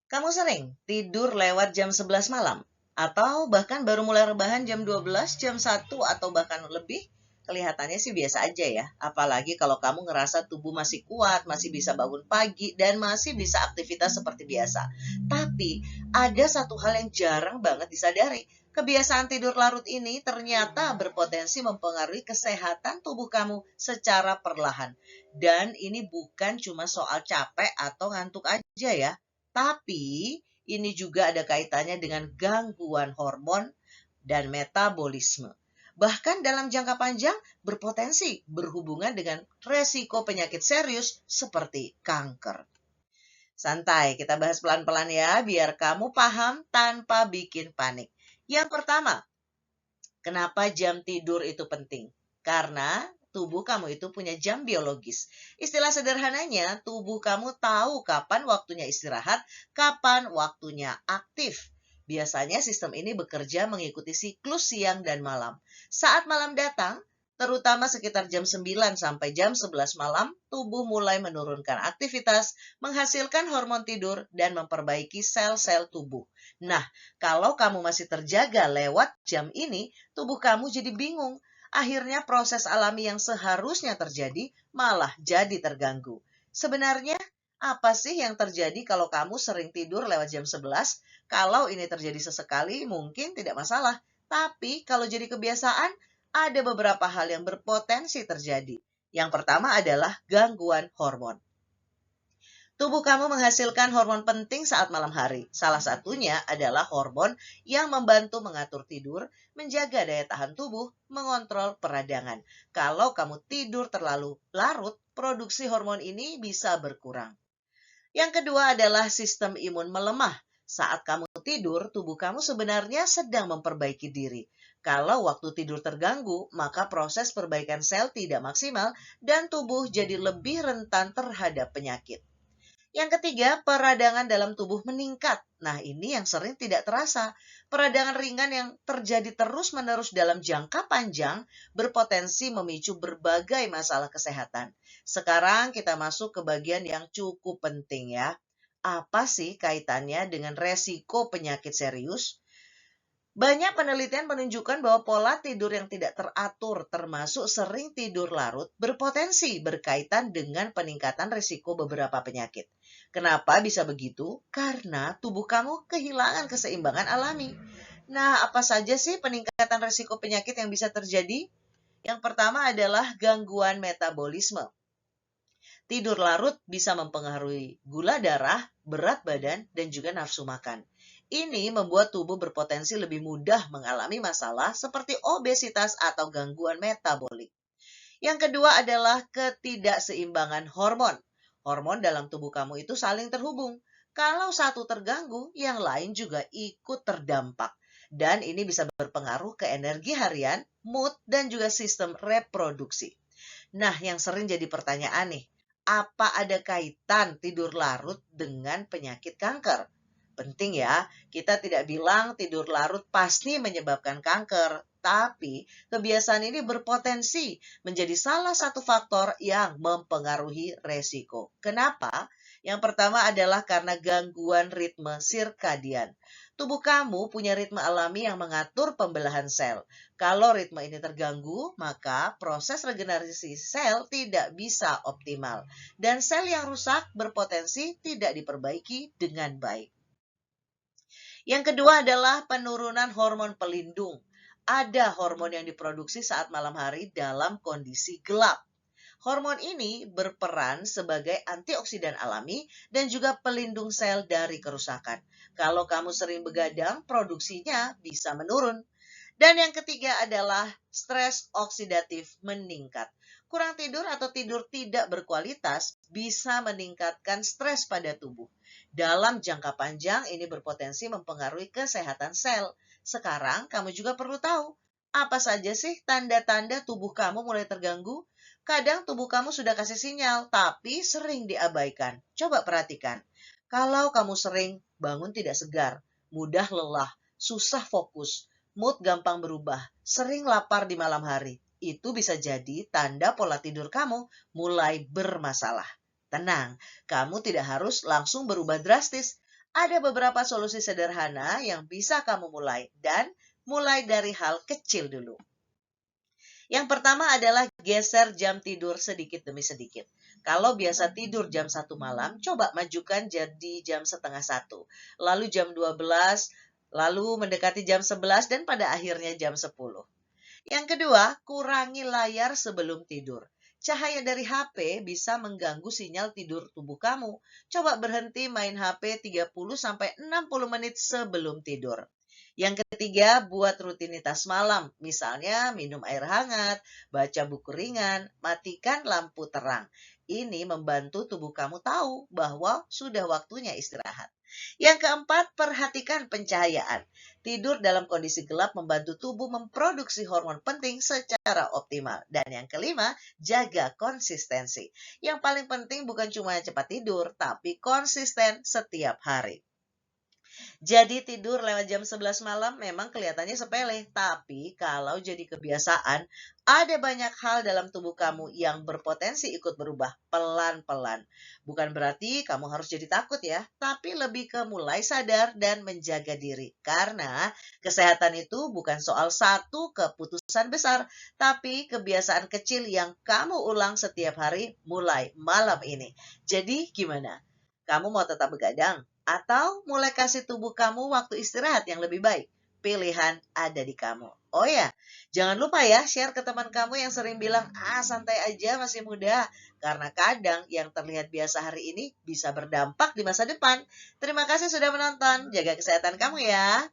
Kamu sering tidur lewat jam 11 malam? Atau bahkan baru mulai rebahan jam 12, jam 1, atau bahkan lebih? Kelihatannya sih biasa aja ya. Apalagi kalau kamu ngerasa tubuh masih kuat, masih bisa bangun pagi, dan masih bisa aktivitas seperti biasa. Tapi ada satu hal yang jarang banget disadari. Kebiasaan tidur larut ini ternyata berpotensi mempengaruhi kesehatan tubuh kamu secara perlahan. Dan ini bukan cuma soal capek atau ngantuk aja ya. Tapi ini juga ada kaitannya dengan gangguan hormon dan metabolisme. Bahkan dalam jangka panjang berpotensi berhubungan dengan resiko penyakit serius seperti kanker. Santai, kita bahas pelan-pelan ya, biar kamu paham tanpa bikin panik. Yang pertama, kenapa jam tidur itu penting? Karena tubuh kamu itu punya jam biologis. Istilah sederhananya, tubuh kamu tahu kapan waktunya istirahat, kapan waktunya aktif. Biasanya sistem ini bekerja mengikuti siklus siang dan malam. Saat malam datang, terutama sekitar jam 9 sampai jam 11 malam, tubuh mulai menurunkan aktivitas, menghasilkan hormon tidur, dan memperbaiki sel-sel tubuh. Nah, kalau kamu masih terjaga lewat jam ini, tubuh kamu jadi bingung. Akhirnya proses alami yang seharusnya terjadi malah jadi terganggu. Sebenarnya apa sih yang terjadi kalau kamu sering tidur lewat jam 11? Kalau ini terjadi sesekali mungkin tidak masalah. Tapi kalau jadi kebiasaan, ada beberapa hal yang berpotensi terjadi. Yang pertama adalah gangguan hormon. Tubuh kamu menghasilkan hormon penting saat malam hari. Salah satunya adalah hormon yang membantu mengatur tidur, menjaga daya tahan tubuh, mengontrol peradangan. Kalau kamu tidur terlalu larut, produksi hormon ini bisa berkurang. Yang kedua adalah sistem imun melemah. Saat kamu tidur, tubuh kamu sebenarnya sedang memperbaiki diri. Kalau waktu tidur terganggu, maka proses perbaikan sel tidak maksimal dan tubuh jadi lebih rentan terhadap penyakit. Yang ketiga, peradangan dalam tubuh meningkat. Nah, ini yang sering tidak terasa. Peradangan ringan yang terjadi terus-menerus dalam jangka panjang berpotensi memicu berbagai masalah kesehatan. Sekarang kita masuk ke bagian yang cukup penting ya. Apa sih kaitannya dengan resiko penyakit serius? Banyak penelitian menunjukkan bahwa pola tidur yang tidak teratur, termasuk sering tidur larut, berpotensi berkaitan dengan peningkatan risiko beberapa penyakit. Kenapa bisa begitu? Karena tubuh kamu kehilangan keseimbangan alami. Nah, apa saja sih peningkatan risiko penyakit yang bisa terjadi? Yang pertama adalah gangguan metabolisme. Tidur larut bisa mempengaruhi gula darah, berat badan, dan juga nafsu makan. Ini membuat tubuh berpotensi lebih mudah mengalami masalah seperti obesitas atau gangguan metabolik. Yang kedua adalah ketidakseimbangan hormon. Hormon dalam tubuh kamu itu saling terhubung. Kalau satu terganggu, yang lain juga ikut terdampak. Dan ini bisa berpengaruh ke energi harian, mood, dan juga sistem reproduksi. Nah, yang sering jadi pertanyaan nih, apa ada kaitan tidur larut dengan penyakit kanker? Penting ya, kita tidak bilang tidur larut pasti menyebabkan kanker, tapi kebiasaan ini berpotensi menjadi salah satu faktor yang mempengaruhi resiko. Kenapa? Yang pertama adalah karena gangguan ritme sirkadian. Tubuh kamu punya ritme alami yang mengatur pembelahan sel. Kalau ritme ini terganggu, maka proses regenerasi sel tidak bisa optimal. Dan sel yang rusak berpotensi tidak diperbaiki dengan baik. Yang kedua adalah penurunan hormon pelindung. Ada hormon yang diproduksi saat malam hari dalam kondisi gelap. Hormon ini berperan sebagai antioksidan alami dan juga pelindung sel dari kerusakan. Kalau kamu sering begadang, produksinya bisa menurun. Dan yang ketiga adalah stres oksidatif meningkat. Kurang tidur atau tidur tidak berkualitas bisa meningkatkan stres pada tubuh. Dalam jangka panjang ini berpotensi mempengaruhi kesehatan sel. Sekarang kamu juga perlu tahu, apa saja sih tanda-tanda tubuh kamu mulai terganggu? Kadang tubuh kamu sudah kasih sinyal, tapi sering diabaikan. Coba perhatikan. Kalau kamu sering bangun tidak segar, mudah lelah, susah fokus, mood gampang berubah, sering lapar di malam hari, itu bisa jadi tanda pola tidur kamu mulai bermasalah. Tenang, kamu tidak harus langsung berubah drastis. Ada beberapa solusi sederhana yang bisa kamu mulai dan mulai dari hal kecil dulu. Yang pertama adalah geser jam tidur sedikit demi sedikit. Kalau biasa tidur jam 1 malam, coba majukan jadi jam setengah 1. Lalu jam 12, lalu mendekati jam 11, dan pada akhirnya jam 10. Yang kedua, kurangi layar sebelum tidur. Cahaya dari HP bisa mengganggu sinyal tidur tubuh kamu. Coba berhenti main HP 30-60 menit sebelum tidur. Yang ketiga, buat rutinitas malam. Misalnya minum air hangat, baca buku ringan, matikan lampu terang. Ini membantu tubuh kamu tahu bahwa sudah waktunya istirahat. Yang keempat, perhatikan pencahayaan. Tidur dalam kondisi gelap membantu tubuh memproduksi hormon penting secara optimal. Dan yang kelima, jaga konsistensi. Yang paling penting bukan cuma cepat tidur, tapi konsisten setiap hari. Jadi tidur lewat jam 11 malam memang kelihatannya sepele, tapi kalau jadi kebiasaan, ada banyak hal dalam tubuh kamu yang berpotensi ikut berubah pelan-pelan. Bukan berarti kamu harus jadi takut ya, tapi lebih ke mulai sadar dan menjaga diri. Karena kesehatan itu bukan soal satu keputusan besar, tapi kebiasaan kecil yang kamu ulang setiap hari mulai malam ini. Jadi gimana? Kamu mau tetap begadang? Atau mulai kasih tubuh kamu waktu istirahat yang lebih baik? Pilihan ada di kamu. Oh ya, jangan lupa ya share ke teman kamu yang sering bilang, santai aja masih muda. Karena kadang yang terlihat biasa hari ini bisa berdampak di masa depan. Terima kasih sudah menonton. Jaga kesehatan kamu ya.